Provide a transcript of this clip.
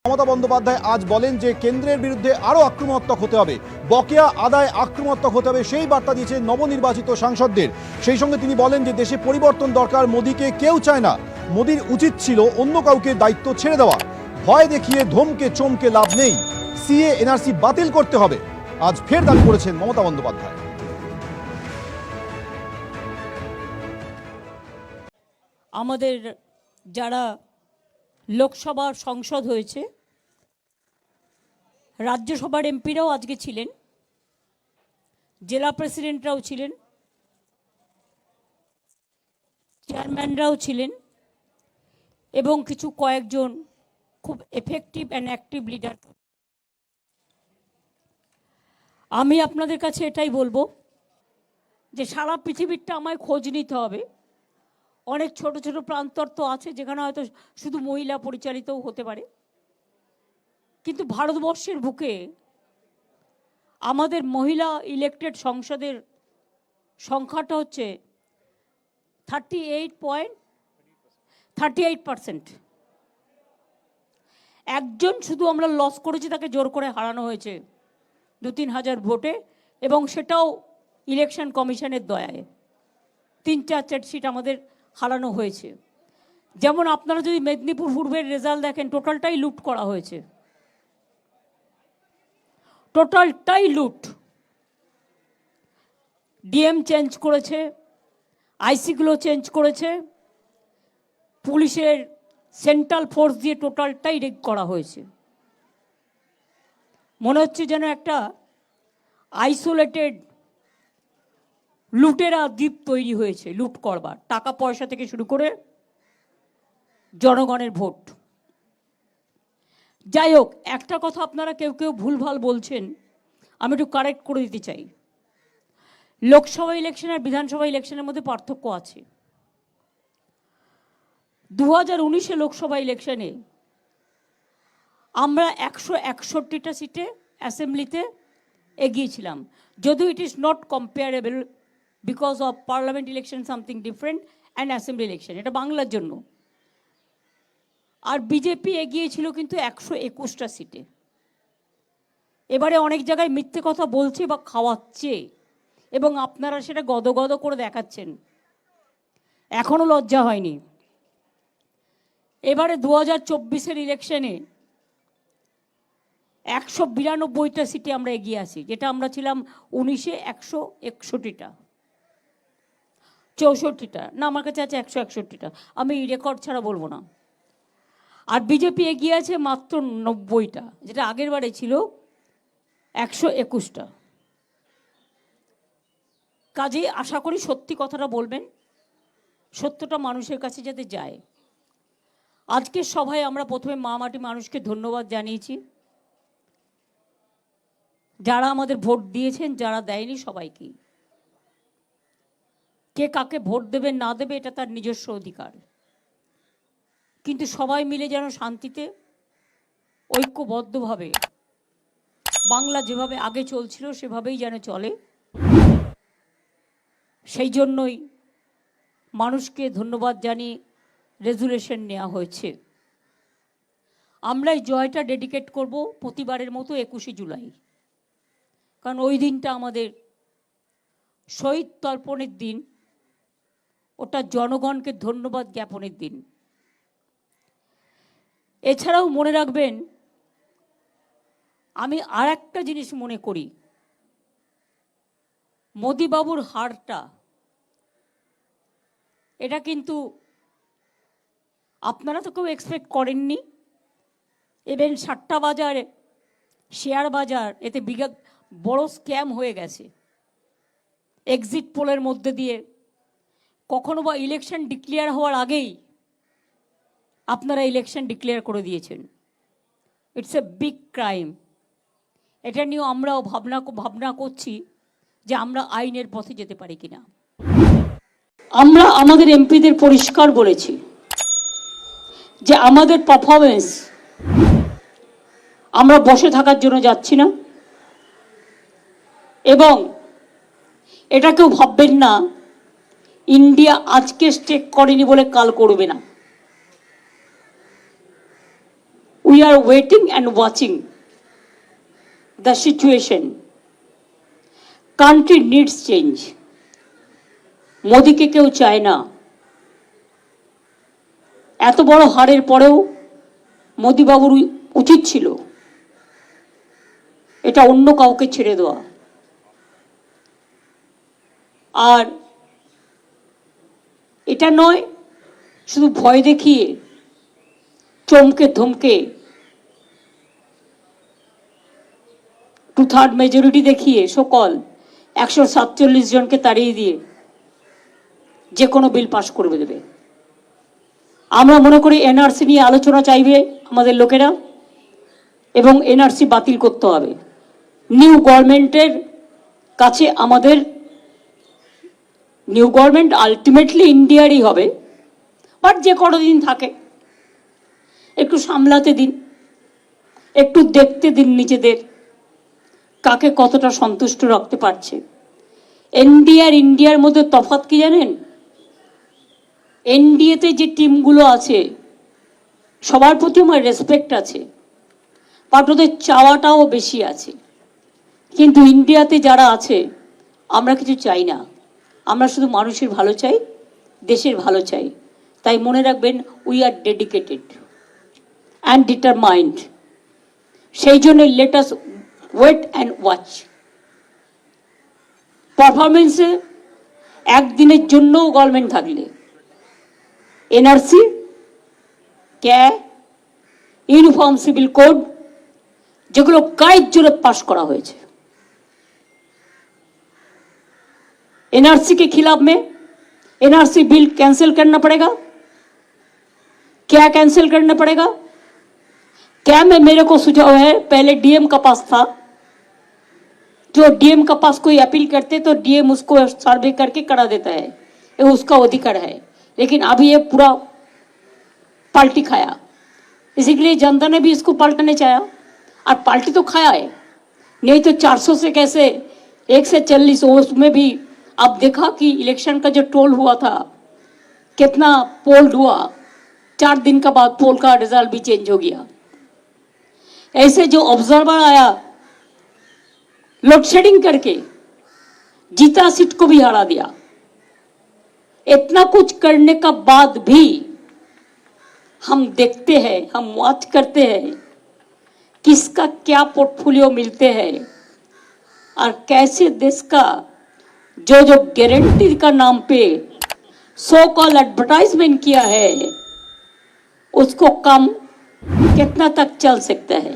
মমতা বন্দ্যোপাধ্যায় আজ বলেন যে কেন্দ্রের বিরুদ্ধে আরো আক্রমণাত্মক হতে হবে, বকেয়া আদায় আক্রমণাত্মক হতে হবে, সেই বার্তা দিয়েছেন নবনির্বাচিত সাংসদদের। সেই সঙ্গে তিনি বলেন যে দেশে পরিবর্তন দরকার, মোদীকে কেউ চায় না, মোদীর উচিত ছিল অন্য কাউকে দায়িত্ব ছেড়ে দেওয়া। ভয় দেখিয়ে ধমকে চমকে লাভ নেই, সিএ এনআরসি বাতিল করতে হবে, আজ ফের দাবি করেছেন মমতা বন্দ্যোপাধ্যায়। আমাদের যারা লোকসভার সংসদ হয়েছে, রাজ্যসভার এমপিরাও আজকে ছিলেন, জেলা প্রেসিডেন্টরাও ছিলেন, চেয়ারম্যানরাও ছিলেন এবং কিছু কয়েকজন খুব এফেক্টিভ অ্যান্ড অ্যাক্টিভ লিডার। আমি আপনাদের কাছে এটাই বলবো যে সারা পৃথিবীরটা আমায় খোঁজ নিতে হবে। অনেক ছোট ছোট প্রান্তর তো আছে যেখানে হয়তো শুধু মহিলা পরিচালিতও হতে পারে, কিন্তু ভারতবর্ষের বুকে আমাদের মহিলা ইলেক্টেড সংসদের সংখ্যাটা হচ্ছে 38%। একজন শুধু আমরা লস করেছি, তাকে জোর করে হারানো হয়েছে 2-3 হাজার ভোটে, এবং সেটাও ইলেকশন কমিশনের দয়ায় 3-4 সিট আমাদের হারানো হয়েছে। যেমন আপনারা যদি মেদিনীপুর পূর্বের রেজাল্ট দেখেন, টোটালটাই লুট করা হয়েছে, টোটালটাই লুট। ডিএম চেঞ্জ করেছে, আইসিগুলো চেঞ্জ করেছে, পুলিশের সেন্ট্রাল ফোর্স দিয়ে টোটালটাই রেড করা হয়েছে। মনে হচ্ছে যেন একটা আইসোলেটেড লুটেরা দ্বীপ তৈরি হয়েছে লুট করবার, টাকা পয়সা থেকে শুরু করে জনগণের ভোট। যাই হোক, একটা কথা আপনারা কেউ কেউ ভুলভাল বলছেন, আমি একটু কারেক্ট করে দিতে চাই। লোকসভা ইলেকশন আর বিধানসভা ইলেকশনের মধ্যে পার্থক্য আছে। 2019 লোকসভা ইলেকশনে আমরা 161টা সিটে অ্যাসেম্বলিতে এগিয়েছিলাম, যদিও it is not comparable because of parliament election something different and assembly election, এটা বাংলার জন্য। আর বিজেপি এগিয়েছিল কিন্তু 121টা সিটে। এবারে অনেক জায়গায় মিথ্যে কথা বলছে বা খাওয়াচ্ছে, এবং আপনারা সেটা গদগদ করে দেখাচ্ছেন, এখনো লজ্জা হয়নি। এবারে 2024 ইলেকশনে 192টা সিটে আমরা এগিয়ে আছি, যেটা আমরা ছিলাম 19-এ 161টা, 64টা না, আমার কাছে আছে 161টা, আমি রেকর্ড ছাড়া বলবো না। আর বিজেপি এগিয়ে আছে মাত্র 90টা, যেটা আগের বারে ছিল 121টা। কাজেই আশা করি সত্যি কথাটা বলবেন, সত্যটা মানুষের কাছে যাতে যায়। আজকের সভায় আমরা প্রথমে মা মাটি মানুষকে ধন্যবাদ জানিয়েছি, যারা আমাদের ভোট দিয়েছেন, যারা দেয়নি সবাইকে। কে কাকে ভোট দেবে না দেবে এটা তার নিজস্ব অধিকার, কিন্তু সবাই মিলে যেন শান্তিতে ঐক্যবদ্ধভাবে বাংলা যেভাবে আগে চলছিল সেভাবেই যেন চলে, সেই জন্যই মানুষকে ধন্যবাদ জানিয়ে রেজুলেশন নেওয়া হয়েছে। আমরা এই জয়টা ডেডিকেট করব প্রতিবারের মতো 21শে জুলাই, কারণ ওই দিনটা আমাদের শহীদ তর্পণের দিন, ওটা জনগণকে ধন্যবাদ জ্ঞাপনের দিন। এছাড়াও মনে রাখবেন, আমি আর একটা জিনিস মনে করি, মোদিবাবুর হারটা এটা কিন্তু আপনারা তো কেউ এক্সপেক্ট করেননি। ইভেন সাট্টা বাজার, শেয়ার বাজার, এতে বড় স্ক্যাম হয়ে গেছে। এক্সিট পোলের মধ্যে দিয়ে কখনো বা ইলেকশন ডিক্লেয়ার হওয়ার আগেই আপনারা ইলেকশন ডিক্লেয়ার করে দিয়েছেন। It's a big crime. এটা নিয়েও আমরাও ভাবনা করছি যে আমরা আইনের পথে যেতে পারি কিনা। আমরা আমাদের এমপিদের পরিষ্কার বলেছি যে আমাদের পারফরমেন্স, আমরা বসে থাকার জন্য যাচ্ছি না, এবং এটা কেউ ভাববেন না ইন্ডিয়া আজকে স্টেক করেনি বলে কাল করবে না। We are waiting and watching the situation. Country needs change. মোদিকে কেউ চায় না। এত বড় হারের পরেও মোদিবাবুর উচিত ছিল এটা অন্য কাউকে ছেড়ে দেওয়া। আর এটা নয় শুধু ভয় দেখিয়ে চমকে ধমকে 2/3 মেজরিটি দেখিয়ে সকল 147 জনকে তাড়িয়ে দিয়ে যে কোনো বিল পাশ করে দেবে। আমরা মনে করি এনআরসি নিয়ে আলোচনা চাইবে আমাদের লোকেরা এবং এনআরসি বাতিল করতে হবে। নিউ গভর্নমেন্টের কাছে আমাদের নিউ গভর্নমেন্ট আলটিমেটলি ইন্ডিয়ারই হবে, বাট যে কোনো দিন থাকে একটু সামলাতে দিন, একটু দেখতে দিন নিজেদের কাকে কতটা সন্তুষ্ট রাখতে পারছে। এনডিএ আর ইন্ডিয়ার মধ্যে তফাৎ কি জানেন? এনডিএতে যে টিমগুলো আছে সবার প্রতি আমার রেসপেক্ট আছে, বাট ওদের চাওয়াটাও বেশি আছে। কিন্তু ইন্ডিয়াতে যারা আছে আমরা কিছু চাই না, আমরা শুধু মানুষের ভালো চাই, দেশের ভালো চাই। তাই মনে রাখবেন, we are dedicated and determined. সেই জন্য let us wait and watch. পারফরমেন্সে একদিনের জন্যও গভর্নমেন্ট থাকলে NRC CAA uniform civil code যেগুলো গাইড জোরে পাশ করা হয়েছে, एनआरसी के खिलाफ में एनआरसी बिल कैंसिल करना पड़ेगा। क्या कैंसिल करना पड़ेगा? क्या में मेरे को सुझाव है, पहले डीएम का पास था, जो डीएम का पास कोई अपील करते तो डीएम उसको सर्वे करके करा देता है, ये उसका अधिकार है। लेकिन अभी ये पूरा पलटी खाया, इसी के लिए जनता ने भी इसको पलटने चाहा और पलटी तो खाया है। नहीं तो 400 से कैसे 1 से 40, उसमें भी अब देखा कि इलेक्शन का जो टोल हुआ था कितना पोल हुआ, 4 दिन का बाद पोल का रिजल्ट भी चेंज हो गया। ऐसे जो ऑब्जर्वर आया लोड शेडिंग करके जीता सीट को भी हरा दिया। इतना कुछ करने का बाद भी हम देखते हैं, हम वॉच करते हैं किसका क्या पोर्टफोलियो मिलते हैं और कैसे देश का जो जो गारंटी का नाम पे सो कॉल एडवर्टाइजमेंट किया है उसको कम कितना तक चल सकता है।